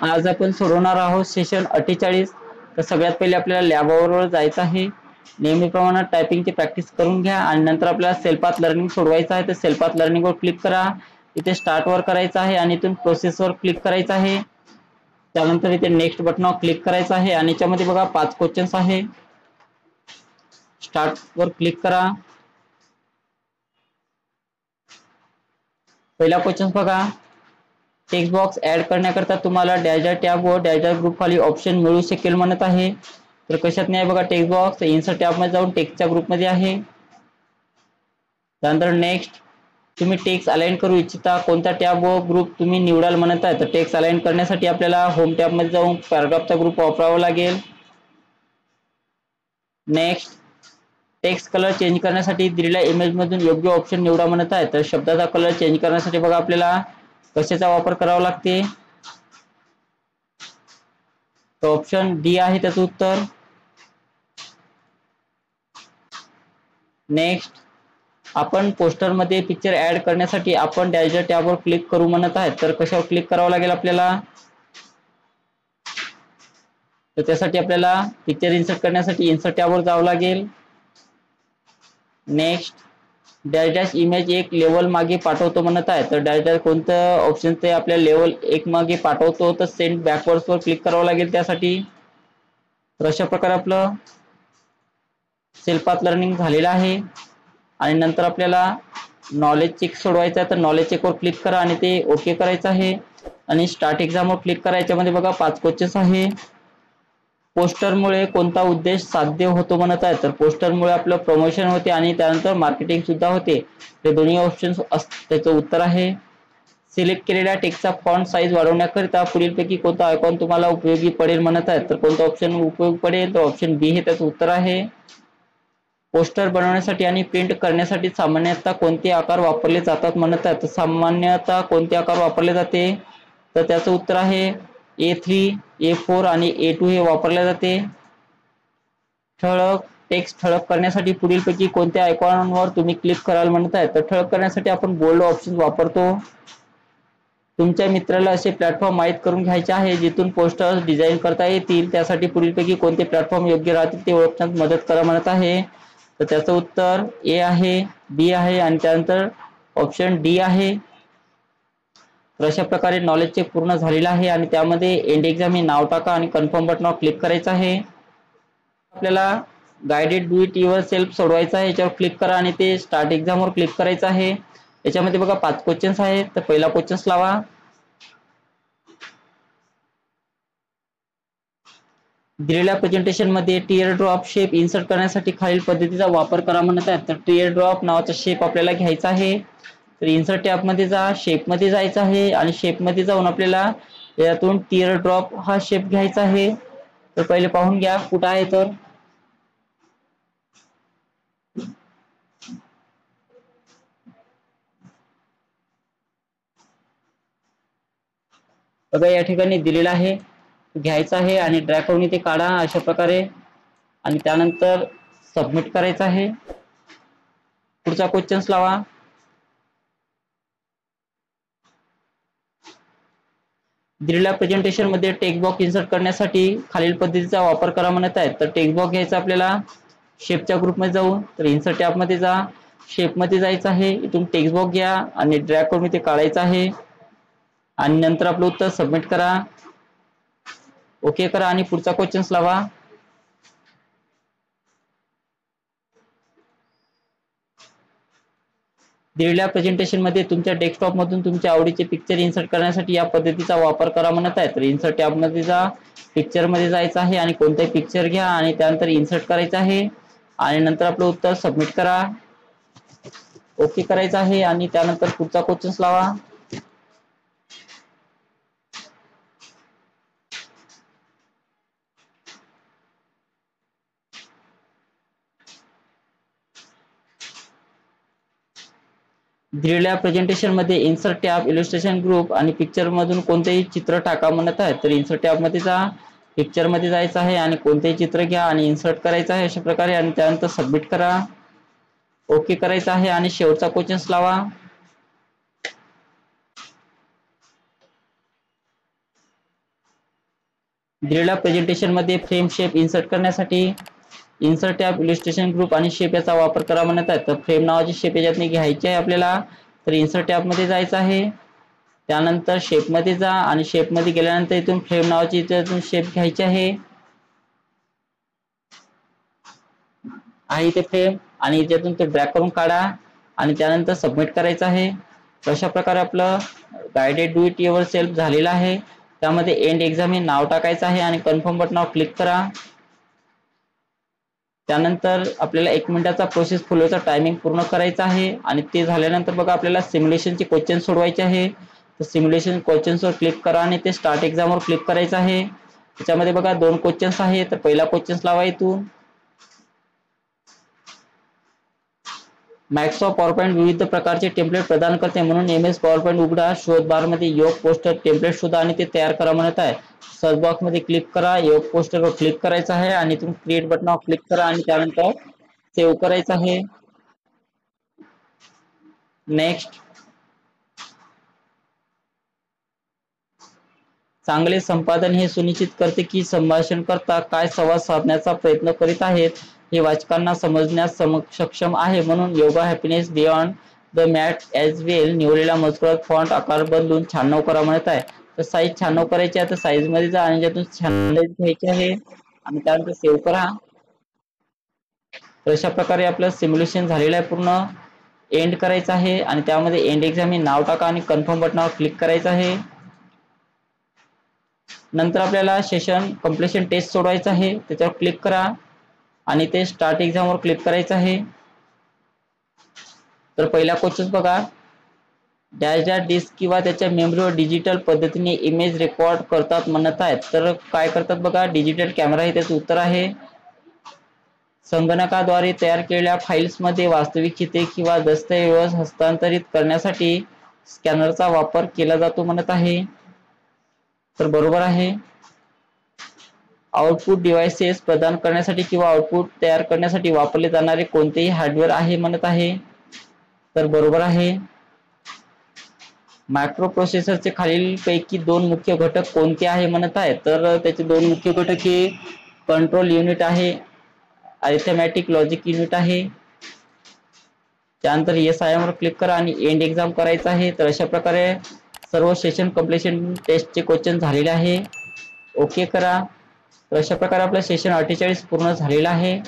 आज आपण सोडवणार आहोत सेशन 48। तर सगळ्यात पहिले आपल्याला लॅबवर जायचं आहे। नेहमीप्रमाणे टायपिंगची प्रॅक्टिस करून घ्या आणि नंतर आपल्याला सेल्फ पाथ लर्निंग सोडवायचं आहे। तर सेल्फ पाथ लर्निंग वर क्लिक करा, इथे स्टार्ट वर करायचं आहे आणि इथून प्रोसेस वर क्लिक करायचं आहे। त्यानंतर इथे नेक्स्ट बटनावर क्लिक करायचं आहे आणि याच्यामध्ये बघा 5 क्वेश्चन्स आहे। स्टार्ट वर क्लिक करा। पहिला क्वेश्चन बघा, टेक्स्ट बॉक्स ऍड करण्याकरता तुम्हाला डॅशर टॅब व डॅशर ग्रुप खाली ऑप्शन मिळू शकेल म्हणत आहे। तर कशात नाही बघा टेक्स्ट बॉक्स इन्सर्ट टॅब मध्ये जाऊन टेक्स्टच्या ग्रुप मध्ये आहे। त्यानंतर नेक्स्ट तुम्ही टेक्स्ट अलाइन करू इच्छिता कोणता टॅब व ग्रुप तुम्ही निवडाल म्हणत आहे। तर टेक्स्ट अलाइन करण्यासाठी आपल्याला होम टॅब मध्ये जाऊन पॅराग्राफचा ग्रुप वापरावा लागेल। नेक्स्ट टेक्स्ट कलर चेंज करण्यासाठी दिलेल्या इमेज मधून योग्य ऑप्शन निवडा म्हणत आहे। तर शब्दाचा कलर चेंज करण्यासाठी बघा आपल्याला कशाचा वापर करावा लागते। तर ऑप्शन डी आहे त्याचं उत्तर। नेक्स्ट आपण पोस्टर मध्ये पिक्चर ऍड करण्यासाठी आपण डॅशर टॅबवर क्लिक करू म्हणत आहे। तर कशावर क्लिक करावं लागेल आपल्याला। तर त्यासाठी आपल्याला पिक्चर इन्सर्ट करण्यासाठी इन्सर्ट टॅबवर जावं लागेल। नेक्स्ट डॅश डॅश इमेज एक लेवल मागे पाठवतो म्हणत आहे। तर डॅश डॅश कोणतं ऑप्शन ते आपल्या लेवल 1 मागे पाठवतो। तर सेंड बॅकवर्ड्स वर क्लिक करावं लागेल त्यासाठी। तर अशा प्रकारे आपलं सेल्फ पाथ लर्निंग झालेलं आहे आणि नंतर आपल्याला नॉलेज चेक सोडवायचा आहे। तर नॉलेज चेक वर क्लिक करा आणि ते ओके करायचं आहे आणि स्टार्ट एक्झाम वर क्लिक करा। याच्यामध्ये बघा 5 क्वेश्चन्स आहे। पोस्टरमुळे कोणता उद्देश साध्य होतो म्हणत आहे। तर पोस्टरमुळे आपलं प्रमोशन होते आणि त्यानंतर मार्केटिंग सुद्धा होते। ते दोन्ही ऑप्शन्स त्याचं उत्तर आहे। सिलेक्ट केलेल्या टेक्स्टचा फॉन्ट साईज वाढवण्याकरिता पुढीलपैकी कोणता आयकॉन तुम्हाला उपयोगी पडेल म्हणत आहे। तर कोणता ऑप्शन उपयोगी पडेल, तर ऑप्शन बी हे त्याचं उत्तर आहे। पोस्टर बनवण्यासाठी आणि प्रिंट करण्यासाठी सामान्यतः कोणते आकार वापरले जातात म्हणत आहे। तर सामान्यतः कोणते आकार वापरले जाते, तर त्याचं उत्तर आहे A3, A4 आणि A2 हे वापरले जाते। ठळक टेक्स्ट ठळक करण्यासाठी पुढीलपैकी कोणत्या आयकॉनवर तुम्ही क्लिक कराल म्हणत आहे। तर ठळक करण्यासाठी आपण बोल्ड ऑप्शन वापरतो। तुमच्या मित्राला असे प्लॅटफॉर्म माहीत करून घ्यायचे आहे जिथून पोस्टर्स डिझाईन करता येतील। त्यासाठी पुढीलपैकी कोणते प्लॅटफॉर्म योग्य राहतील ते ओळखण्यात मदत करा म्हणत आहे। तर त्याचं उत्तर ए आहे, बी आहे आणि त्यानंतर ऑप्शन डी आहे। तर अशा प्रकारे नॉलेज चेक पूर्ण झालेला आहे आणि त्यामध्ये एंड एक्झाम हे नाव टाका आणि कन्फर्म बटनावर क्लिक करायचं आहे। आपल्याला guided do it yourself सोडवायचं आहे। याच्यावर क्लिक करा आणि ते स्टार्ट एक्झाम वर क्लिक करायचं आहे। याच्यामध्ये बघा 5 क्वेश्चन्स आहेत। तर पहिला क्वेश्चन्स लावा। दिलेल्या प्रेझेंटेशन मध्ये टीयर ड्रॉप शेप इन्सर्ट करण्यासाठी खालील पद्धतीचा वापर करा म्हणत आहे। तर टीयर ड्रॉप नावाचा शेप आपल्याला घ्यायचा आहे। तर इन्सर्ट टॅब मध्ये जा, शेप मध्ये जायचं आहे आणि शेप मध्ये जाऊन आपल्याला यातून टीयर ड्रॉप हा शेप घ्यायचा आहे। तर पहिले पाहून घ्या कुठं आहे। तर बघा या ठिकाणी दिलेला आहे, घ्यायचा आहे आणि ड्रॅग करून इथे काढा अशा प्रकारे आणि त्यानंतर सबमिट करायचं आहे। पुढचा क्वेश्चन्स लावा। दिलेल्या प्रेझेंटेशन मध्ये टेक्स्ट बॉक्स इन्सर्ट करण्यासाठी खालील पद्धतीचा वापर करा म्हणत आहे। तर टेक्स्ट बॉक्स घ्यायचा आपल्याला, शेपच्या ग्रुपमध्ये जाऊन तर इन्सर्ट टॅब मध्ये जा, शेप मध्ये जायचं आहे, इथून टेक्स्ट बॉक्स घ्या आणि ड्रॅग करून इथे काढायचं आहे आणि नंतर आपलं उत्तर सबमिट करा, ओके करा आणि पुढचा क्वेश्चन्स लावा। दिलेल्या प्रेझेंटेशन मध्ये तुमच्या डेस्कटॉप मधून तुमच्या आवडीचे पिक्चर इन्सर्ट करण्यासाठी या पद्धतीचा वापर करा म्हणत आहे। तर इन्सर्ट टॅब मध्ये जा, पिक्चर मध्ये जायचं आहे आणि कोणताही पिक्चर घ्या आणि त्यानंतर इन्सर्ट करायचं आहे आणि नंतर आपलं उत्तर सबमिट करा, ओके करायचं आहे आणि त्यानंतर पुढचा क्वेश्चन्स लावा। दिलेल्या प्रेझेंटेशन मध्ये इन्सर्ट टॅब, इलस्ट्रेशन ग्रुप आणि पिक्चर मधून कोणतेही चित्र टाका म्हणत आहे। तर इन्सर्ट टॅब मध्ये जा, पिक्चर मध्ये जायचं आहे आणि कोणतेही चित्र घ्या आणि इन्सर्ट करायचं आहे अशा प्रकारे आणि त्यानंतर सबमिट करा, ओके करायचं आहे आणि शेवटचा क्वेश्चन्स लावा। दिलेल्या प्रेझेंटेशन मध्ये फ्रेम शेप इन्सर्ट करण्यासाठी इन्सर्ट टॅब, इलिस्ट्रेशन ग्रुप आणि शेप याचा वापर करा म्हणत आहे. तर फ्रेम नावाची शेप याच्यातनी घ्यायची आहे आपल्याला. तर इन्सर्ट टॅब मध्ये जायचं आहे, त्यानंतर शेप मध्ये जा आणि शेप मध्ये गेल्यानंतर इथून फ्रेम नावाची इथून शेप घ्यायची आहे इथे फ्रेम, आणि इथून ते ड्रॅग करून काढा आणि त्यानंतर सबमिट करायचं आहे. अशा प्रकारे आपलं guided do it your self झालेलं आहे. त्यामध्ये एंड एक्झाम हे नाव टाकायचं आहे आणि कन्फर्म बटनावर क्लिक करा. त्यानंतर आपल्याला 1 मिनिटाचा प्रोसेस फुलवचा टायमिंग पूर्ण करायचा आहे आणि ते झाल्यानंतर बघा आपल्याला सिम्युलेशनचे क्वेश्चन सोडवायचे आहे. तर सिम्युलेशन क्वेश्चन्सवर क्लिक करा आणि ते स्टार्ट एक्झामवर क्लिक करायचं आहे. त्याच्यामध्ये बघा 2 क्वेश्चन्स आहे. तर पहिला क्वेश्चन लावा इथून. मायक्रोसॉफ्ट पॉवरपॉईंट विविध प्रकारचे टेम्पलेट प्रदान करते, म्हणून MS पॉवरपॉईंट उघडा, शोध बार मध्ये योग पोस्टर टेम्पलेट शोधा आणि ते तयार करा म्हणत आहे. सर्च बॉक्स मध्ये क्लिक करा, योग पोस्टरवर क्लिक करायचं आहे आणि इथून क्रिएट बटनावर क्लिक करा आणि त्यानंतर सेव्ह करायचं आहे. नेक्स्ट. चांगले संपादन हे सुनिश्चित करते की संभाषणकर्ता काय संवाद साधण्याचा प्रयत्न करीत आहेत हे वाचकांना समजण्यास सक्षम आहे. म्हणून yoga happiness beyond the mat as well निवडलेल्या मजकुरात फॉन्ट आकार बदलून 96 करा म्हणत आहे. तर साईज 96 करायची आहे. तर साईज मध्ये जा आणि त्यातून 96 घ्यायचे आहे आणि त्यानंतर सेव्ह करा. तर अशा प्रकारे आपलं सिम्युलेशन झालेलं आहे पूर्ण. एंड करायचं आहे आणि त्यामध्ये एंड एक्झाम हे नाव टाका आणि कन्फर्म बटनावर क्लिक करायचं आहे. नंतर आपल्याला सेशन कंप्लीशन टेस्ट सोडवायचं आहे, त्याच्यावर क्लिक करा आणि ते स्टार्ट एक्झामवर क्लिक करायचं आहे. तर पहिला क्वेश्चन बघा, डॅश डॅश डिस्क किंवा त्याच्या मेमरीवर डिजिटल पद्धतीने इमेज रेकॉर्ड करतात म्हणत आहेत. तर काय करतात बघा, डिजिटल कॅमेरा हे त्याचं उत्तर आहे. संगणकाद्वारे तयार केलेल्या फाईल्समध्ये वास्तविक चित्रे किंवा दस्तऐवज हस्तांतरित करण्यासाठी स्कॅनरचा वापर केला जातो म्हणत आहे. तर बरोबर आहे. आउटपुट डिव्हाइसेस प्रदान करण्यासाठी किंवा आउटपुट तयार करण्यासाठी वापरले जाणारे कोणतेही हार्डवेअर आहे म्हणत आहे. तर बरोबर आहे. मायक्रो प्रोसेसरचे खालीलपैकी 2 मुख्य घटक कोणते आहे म्हणत आहे. तर त्याचे 2 मुख्य घटक हे कंट्रोल युनिट आहे, अरिथमॅटिक लॉजिक युनिट आहे. त्यानंतर SIM वर क्लिक करा आणि एंड एक्झाम करायचं आहे. तर अशा प्रकारे सर्व सेशन कंप्लीशन टेस्टचे क्वेश्चन झालेले आहे. ओके करा. तर अशा प्रकारे आपलं सेशन 48 पूर्ण झालेलं आहे.